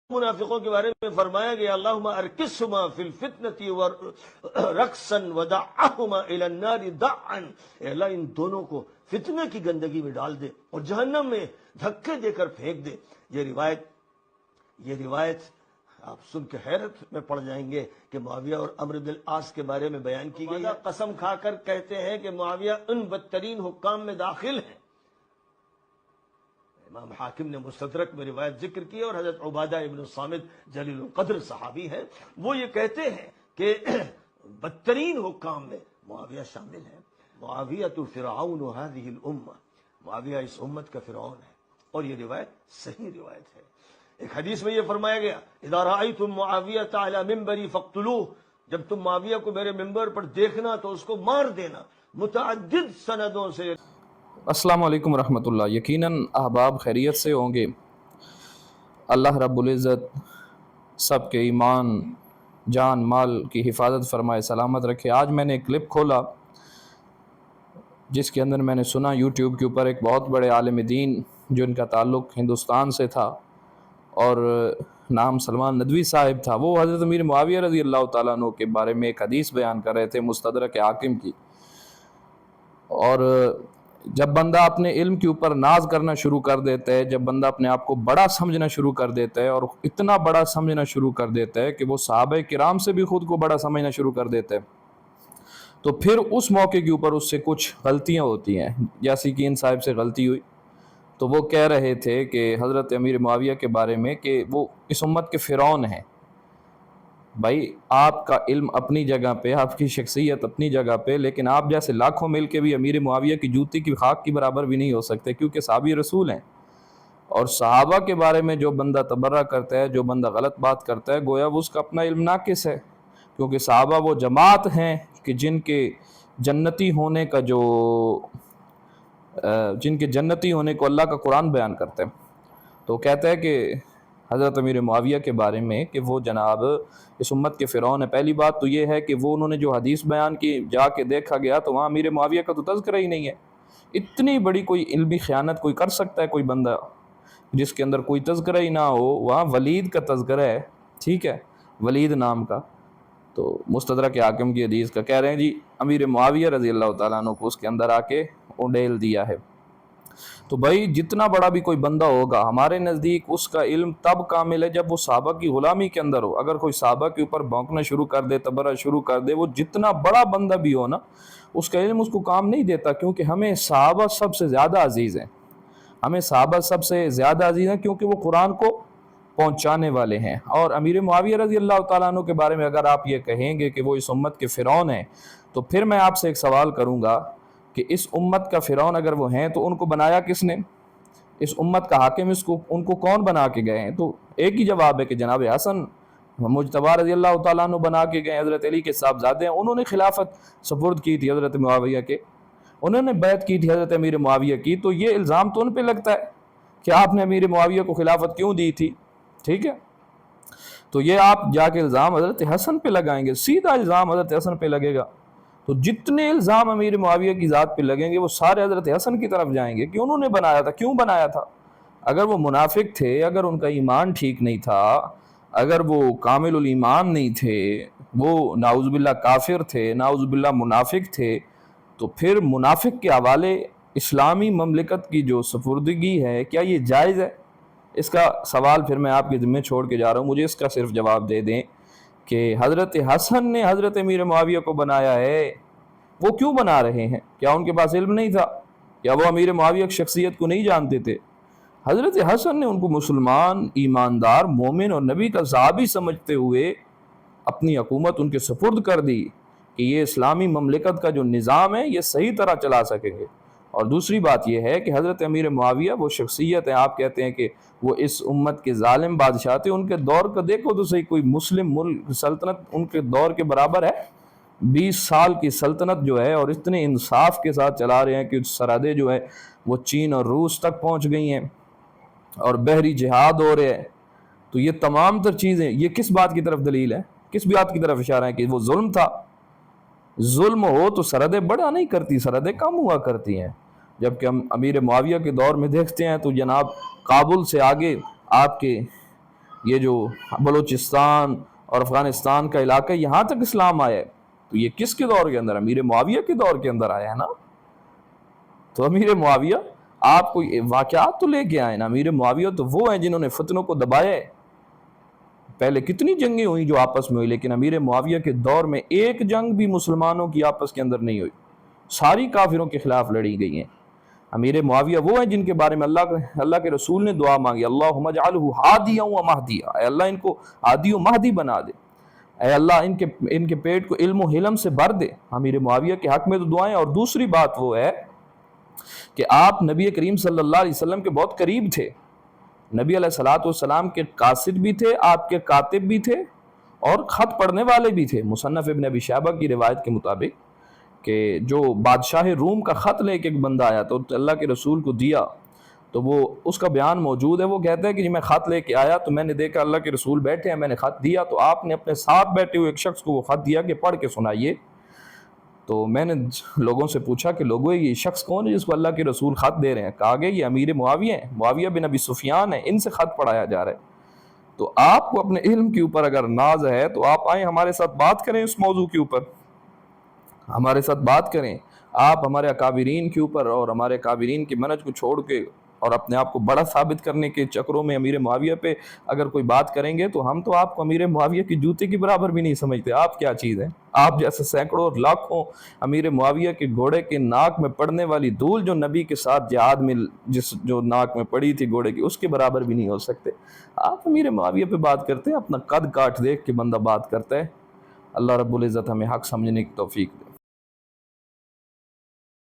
منافقوں کے بارے میں فرمایا گیا اللہم ارکسہما فی الفتنة ورقصا ودعہما الی النار دعا، اے اللہ ان دونوں کو فتنہ کی گندگی میں ڈال دے اور جہنم میں دھکے دے کر پھینک دے۔ یہ روایت آپ سن کے حیرت میں پڑ جائیں گے کہ معاویہ اور عمرو بن العاص کے بارے میں بیان کی گئی ہے۔ قسم کھا کر کہتے ہیں کہ معاویہ ان بدترین حکام میں داخل ہیں۔ امام حاکم نے مستدرک میں روایت ذکر کی اور حضرت عبادہ ابن الصامت جلیل القدر صحابی ہیں، وہ یہ کہتے ہیں کہ بدترین حکام میں معاویہ شامل ہے۔ معاویہ فرعون هذه الامہ، معاویہ اس امت کا فرعون ہے، اور یہ روایت صحیح روایت ہے۔ ایک حدیث میں یہ فرمایا گیا اذا رأیتم معاویہ علی منبری فاقتلوہ، جب تم معاویہ کو میرے منبر پر دیکھنا تو اس کو مار دینا۔ متعدد سندوں سے۔ السلام علیکم ورحمۃ اللہ۔ یقیناً احباب خیریت سے ہوں گے۔ اللہ رب العزت سب کے ایمان جان مال کی حفاظت فرمائے، سلامت رکھے۔ آج میں نے ایک کلپ کھولا جس کے اندر میں نے سنا یوٹیوب کے اوپر ایک بہت بڑے عالم دین جو ان کا تعلق ہندوستان سے تھا اور نام سلمان ندوی صاحب تھا، وہ حضرت امیر معاویہ رضی اللہ تعالیٰ عنہ کے بارے میں ایک حدیث بیان کر رہے تھے مستدرک حاکم کی۔ اور جب بندہ اپنے علم کے اوپر ناز کرنا شروع کر دیتا ہے، جب بندہ اپنے آپ کو بڑا سمجھنا شروع کر دیتا ہے اور اتنا بڑا سمجھنا شروع کر دیتا ہے کہ وہ صحابہ کرام سے بھی خود کو بڑا سمجھنا شروع کر دیتا ہے، تو پھر اس موقع کے اوپر اس سے کچھ غلطیاں ہوتی ہیں۔ جیسی کہ ان صاحب سے غلطی ہوئی تو وہ کہہ رہے تھے کہ حضرت امیر معاویہ کے بارے میں کہ وہ اس امت کے فرعون ہیں۔ بھائی آپ کا علم اپنی جگہ پہ، آپ کی شخصیت اپنی جگہ پہ، لیکن آپ جیسے لاکھوں مل کے بھی امیر معاویہ کی جوتی کی خاک کی برابر بھی نہیں ہو سکتے، کیونکہ صحابی رسول ہیں۔ اور صحابہ کے بارے میں جو بندہ تبرہ کرتا ہے، جو بندہ غلط بات کرتا ہے، گویا وہ اس کا اپنا علم ناقص ہے، کیونکہ صحابہ وہ جماعت ہیں کہ جن کے جنتی ہونے کو اللہ کا قرآن بیان کرتا ہے۔ تو کہتا ہے کہ حضرت امیر معاویہ کے بارے میں کہ وہ جناب اس امت کے فرعون ہے۔ پہلی بات تو یہ ہے کہ وہ انہوں نے جو حدیث بیان کی جا کے دیکھا گیا تو وہاں امیر معاویہ کا تو تذکرہ ہی نہیں ہے۔ اتنی بڑی کوئی علمی خیانت کوئی کر سکتا ہے کوئی بندہ جس کے اندر کوئی تذکرہ ہی نہ ہو؟ وہاں ولید کا تذکرہ ہے، ٹھیک ہے، ولید نام کا، تو مستدرک حاکم کی حدیث کا کہہ رہے ہیں جی امیر معاویہ رضی اللہ تعالیٰ عنہ کو اس کے اندر آ کے اونڈیل دیا ہے۔ تو بھائی جتنا بڑا بھی کوئی بندہ ہوگا ہمارے نزدیک اس کا علم تب کامل ہے جب وہ صحابہ کی غلامی کے اندر ہو۔ اگر کوئی صحابہ کے اوپر بھونکنا شروع کر دے، تبرہ شروع کر دے، وہ جتنا بڑا بندہ بھی ہو نا، اس کا علم اس کو کام نہیں دیتا، کیونکہ ہمیں صحابہ سب سے زیادہ عزیز ہیں۔ ہمیں صحابہ سب سے زیادہ عزیز ہیں کیونکہ وہ قرآن کو پہنچانے والے ہیں۔ اور امیر معاویہ رضی اللہ تعالیٰ عنہ کے بارے میں اگر آپ یہ کہیں گے کہ وہ اس امت کے فرعون ہیں، تو پھر میں آپ سے ایک سوال کروں گا کہ اس امت کا فرعون اگر وہ ہیں تو ان کو بنایا کس نے؟ اس امت کا حاکم ان کو کون بنا کے گئے ہیں؟ تو ایک ہی جواب ہے کہ جناب حسن مجتبی رضی اللہ تعالیٰ عنہ بنا کے گئے، حضرت علی کے صاحبزادے ہیں، انہوں نے خلافت سپرد کی تھی حضرت معاویہ کے، انہوں نے بیعت کی تھی حضرت امیر معاویہ کی، تو یہ الزام تو ان پہ لگتا ہے کہ آپ نے امیر معاویہ کو خلافت کیوں دی تھی، ٹھیک ہے؟ تو یہ آپ جا کے الزام حضرت حسن پہ لگائیں گے، سیدھا الزام حضرت حسن پہ لگے گا، تو جتنے الزام امیر معاویہ کی ذات پہ لگیں گے وہ سارے حضرت حسن کی طرف جائیں گے کہ انہوں نے بنایا تھا۔ کیوں بنایا تھا؟ اگر وہ منافق تھے، اگر ان کا ایمان ٹھیک نہیں تھا، اگر وہ کامل الایمان نہیں تھے، وہ نعوذ باللہ کافر تھے، نعوذ باللہ منافق تھے، تو پھر منافق کے حوالے اسلامی مملکت کی جو سپردگی ہے کیا یہ جائز ہے؟ اس کا سوال پھر میں آپ کے ذمہ چھوڑ کے جا رہا ہوں، مجھے اس کا صرف جواب دے دیں کہ حضرت حسن نے حضرت امیر معاویہ کو بنایا ہے، وہ کیوں بنا رہے ہیں؟ کیا ان کے پاس علم نہیں تھا؟ کیا وہ امیر معاویہ کی شخصیت کو نہیں جانتے تھے؟ حضرت حسن نے ان کو مسلمان، ایماندار، مومن اور نبی کا صحابی سمجھتے ہوئے اپنی حکومت ان کے سپرد کر دی کہ یہ اسلامی مملکت کا جو نظام ہے یہ صحیح طرح چلا سکیں گے۔ اور دوسری بات یہ ہے کہ حضرت امیر معاویہ وہ شخصیت ہے، آپ کہتے ہیں کہ وہ اس امت کے ظالم بادشاہ تھے، ان کے دور کا دیکھو تو صحیح، کوئی مسلم ملک سلطنت ان کے دور کے برابر ہے؟ 20 سال کی سلطنت جو ہے اور اتنے انصاف کے ساتھ چلا رہے ہیں کہ سرحدیں جو ہے وہ چین اور روس تک پہنچ گئی ہیں اور بحری جہاد ہو رہے ہیں۔ تو یہ تمام تر چیزیں یہ کس بات کی طرف دلیل ہے، کس بات کی طرف اشارہ ہے کہ وہ ظلم تھا؟ ظلم ہو تو سرحدیں بڑا نہیں کرتی، سرحدیں کم ہوا کرتی ہیں۔ جبکہ ہم امیر معاویہ کے دور میں دیکھتے ہیں تو جناب کابل سے آگے آپ کے یہ جو بلوچستان اور افغانستان کا علاقہ یہاں تک اسلام آیا ہے، تو یہ کس کے دور کے اندر؟ امیر معاویہ کے دور کے اندر آیا ہے نا۔ تو امیر معاویہ آپ کو واقعات تو لے کے آئے نا، امیر معاویہ تو وہ ہیں جنہوں نے فتنوں کو دبایا ہے۔ پہلے کتنی جنگیں ہوئی جو آپس میں ہوئی، لیکن امیر معاویہ کے دور میں ایک جنگ بھی مسلمانوں کی آپس کے اندر نہیں ہوئی، ساری کافروں کے خلاف لڑی گئی ہیں۔ امیر معاویہ وہ ہیں جن کے بارے میں اللہ کے رسول نے دعا مانگی، اللہم اجعلہ ہادیا و مہدیا، اے اللہ ان کو ہادی و مہدی بنا دے، اے اللہ ان کے پیٹ کو علم و حلم سے بھر دے۔ امیر معاویہ کے حق میں تو دعائیں۔ اور دوسری بات وہ ہے کہ آپ نبی کریم صلی اللہ علیہ وسلم کے بہت قریب تھے، نبی علیہ الصلوۃ والسلام کے قاصد بھی تھے، آپ کے کاتب بھی تھے، اور خط پڑھنے والے بھی تھے۔ مصنف ابن ابی شیبہ کی روایت کے مطابق کہ جو بادشاہ روم کا خط لے کے ایک بندہ آیا تو اللہ کے رسول کو دیا، تو وہ اس کا بیان موجود ہے، وہ کہتا ہے کہ میں خط لے کے آیا تو میں نے دیکھا اللہ کے رسول بیٹھے ہیں، میں نے خط دیا تو آپ نے اپنے ساتھ بیٹھے ہوئے ایک شخص کو وہ خط دیا کہ پڑھ کے سنائیے۔ تو میں نے لوگوں سے پوچھا کہ لوگوں یہ شخص کون ہے جس کو اللہ کے رسول خط دے رہے ہیں؟ کہا گیا یہ امیر معاویہ ہیں، معاویہ بن ابی سفیان ہیں، ان سے خط پڑھایا جا رہا ہے۔ تو آپ کو اپنے علم کے اوپر اگر ناز ہے تو آپ آئیں ہمارے ساتھ بات کریں اس موضوع کے اوپر، ہمارے ساتھ بات کریں۔ آپ ہمارے اکابرین کے اوپر اور ہمارے اکابرین کے منہج کو چھوڑ کے اور اپنے آپ کو بڑا ثابت کرنے کے چکروں میں امیر معاویہ پہ اگر کوئی بات کریں گے تو ہم تو آپ کو امیر معاویہ کی جوتے کی برابر بھی نہیں سمجھتے۔ آپ کیا چیز ہے؟ آپ جیسے سینکڑوں اور لاکھوں امیر معاویہ کے گھوڑے کے ناک میں پڑنے والی دھول جو نبی کے ساتھ جہاد میں جو ناک میں پڑی تھی گھوڑے کی، اس کے برابر بھی نہیں ہو سکتے۔ آپ امیر معاویہ پہ بات کرتے ہیں، اپنا قد کاٹ دیکھ کے بندہ بات کرتا ہے۔ اللہ رب العزت ہمیں حق سمجھنے کی توفیق دے۔